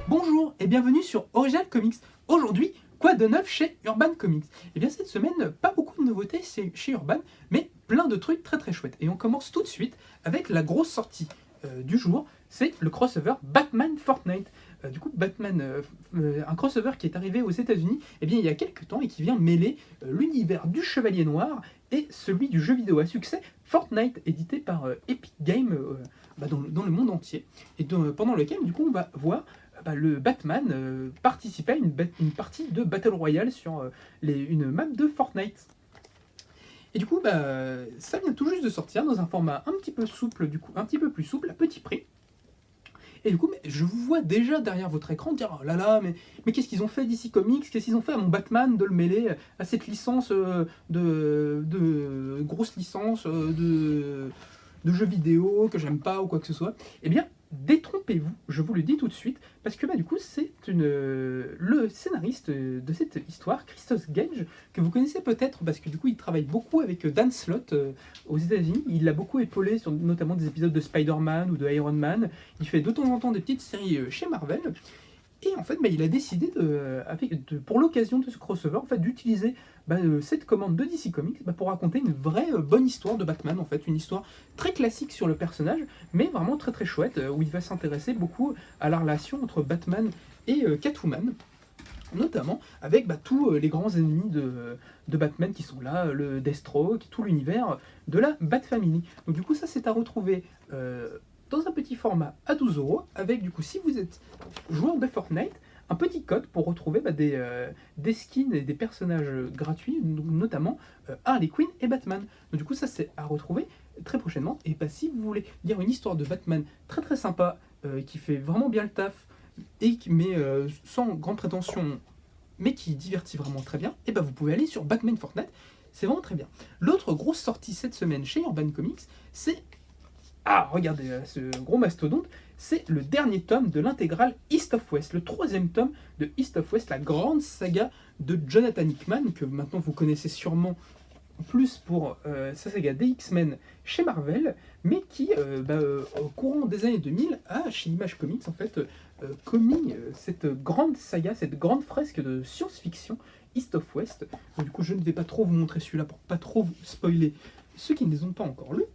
Bonjour et bienvenue sur Original Comics. Aujourd'hui, quoi de neuf chez Urban Comics? Et bien cette semaine, pas beaucoup de nouveautés chez Urban, mais plein de trucs très chouettes. Et on commence tout de suite avec la grosse sortie du jour, c'est le crossover Batman Fortnite. Du coup, Batman, un crossover qui est arrivé aux États-Unis il y a quelques temps et qui vient mêler l'univers du Chevalier Noir et celui du jeu vidéo à succès Fortnite, édité par Epic Games dans le monde entier. Et pendant lequel, du coup, on va voir le Batman participer à une partie de Battle Royale sur une map de Fortnite. Et du coup, ça vient tout juste de sortir dans un format un petit peu souple, du coup, un petit peu plus souple, à petit prix. Et du coup, je vous vois déjà derrière votre écran dire oh là là, mais qu'est-ce qu'ils ont fait DC Comics? Qu'est-ce qu'ils ont fait à mon Batman de le mêler à cette licence de grosse licence de jeux vidéo que j'aime pas ou quoi que ce soit? Eh bien, détrompez-vous, je vous le dis tout de suite, parce que du coup, c'est le scénariste de cette histoire, Christos Gage, que vous connaissez peut-être parce que du coup, il travaille beaucoup avec Dan Slott aux États-Unis. Il l'a beaucoup épaulé sur notamment des épisodes de Spider-Man ou de Iron Man. Il fait de temps en temps des petites séries chez Marvel. Et en fait, il a décidé, pour l'occasion de ce crossover, d'utiliser cette commande de DC Comics pour raconter une vraie bonne histoire de Batman, une histoire très classique sur le personnage, mais vraiment très chouette, où il va s'intéresser beaucoup à la relation entre Batman et Catwoman, notamment avec tous les grands ennemis de Batman qui sont là, le Deathstroke, tout l'univers de la Bat-Family. Donc du coup, ça c'est à retrouver dans un petit format à 12 €, avec du coup, si vous êtes joueur de Fortnite, un petit code pour retrouver des skins et des personnages gratuits, notamment Harley Quinn et Batman. Donc du coup, ça c'est à retrouver très prochainement. Et si vous voulez lire une histoire de Batman très sympa, qui fait vraiment bien le taf, mais sans grande prétention, mais qui divertit vraiment très bien, et vous pouvez aller sur Batman Fortnite, c'est vraiment très bien. L'autre grosse sortie cette semaine chez Urban Comics, c'est regardez ce gros mastodonte, c'est le dernier tome de l'intégrale East of West, le 3e tome de East of West, la grande saga de Jonathan Hickman, que maintenant vous connaissez sûrement plus pour sa saga des X-Men chez Marvel, mais qui, au courant des années 2000, a chez Image Comics commis cette grande saga, cette grande fresque de science-fiction East of West. Donc, du coup, je ne vais pas trop vous montrer celui-là pour pas trop vous spoiler ceux qui ne les ont pas encore lus.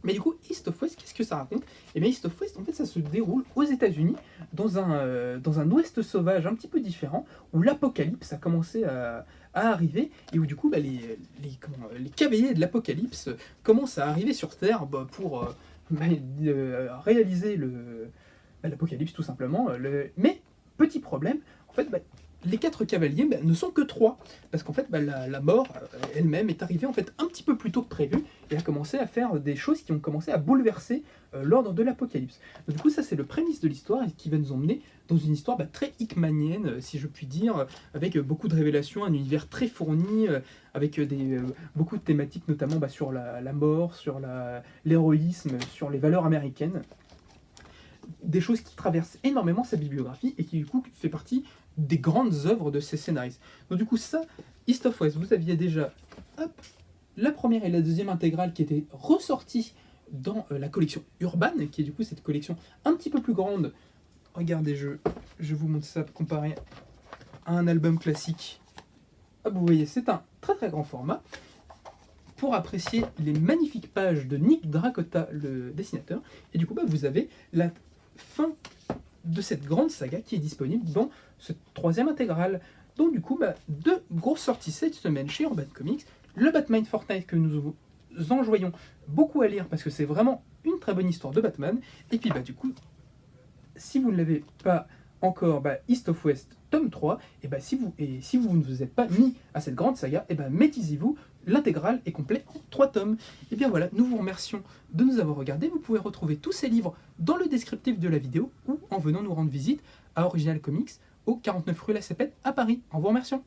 Mais du coup, East of West, qu'est-ce que ça raconte? Et bien East of West, ça se déroule aux États-Unis, dans un ouest sauvage un petit peu différent, où l'apocalypse a commencé à arriver, et où du coup, les cavaliers de l'apocalypse commencent à arriver sur Terre pour réaliser l'apocalypse tout simplement. Mais, petit problème, les 4 cavaliers ne sont que 3, parce la mort elle-même est arrivée un petit peu plus tôt que prévu, et a commencé à faire des choses qui ont commencé à bouleverser l'ordre de l'apocalypse. Du coup, ça c'est le prémisse de l'histoire, et qui va nous emmener dans une histoire très hickmanienne, si je puis dire, avec beaucoup de révélations, un univers très fourni, avec beaucoup de thématiques, notamment sur la mort, sur l'héroïsme, sur les valeurs américaines. Des choses qui traversent énormément sa bibliographie et qui du coup fait partie des grandes œuvres de ces scénaristes. Donc du coup ça, East of West, vous aviez déjà la première et la deuxième intégrale qui étaient ressorties dans la collection Urban, qui est du coup cette collection un petit peu plus grande. Regardez, je vous montre ça comparé à un album classique. Vous voyez, c'est un très grand format. Pour apprécier les magnifiques pages de Nick Dracota, le dessinateur. Et du coup, vous avez la fin de cette grande saga qui est disponible dans cette 3e intégrale. Donc du coup, 2 grosses sorties cette semaine chez Urban Comics. Le Batman Fortnite que nous enjoyons beaucoup à lire parce que c'est vraiment une très bonne histoire de Batman. Et puis du coup, si vous ne l'avez pas encore, East of West tome 3, et si vous ne vous êtes pas mis à cette grande saga, mettez-y-vous, l'intégrale est complète en 3 tomes. Et bien voilà, nous vous remercions de nous avoir regardés. Vous pouvez retrouver tous ces livres dans le descriptif de la vidéo ou en venant nous rendre visite à Original Comics au 49 rue La Sapette à Paris. En vous remerciant.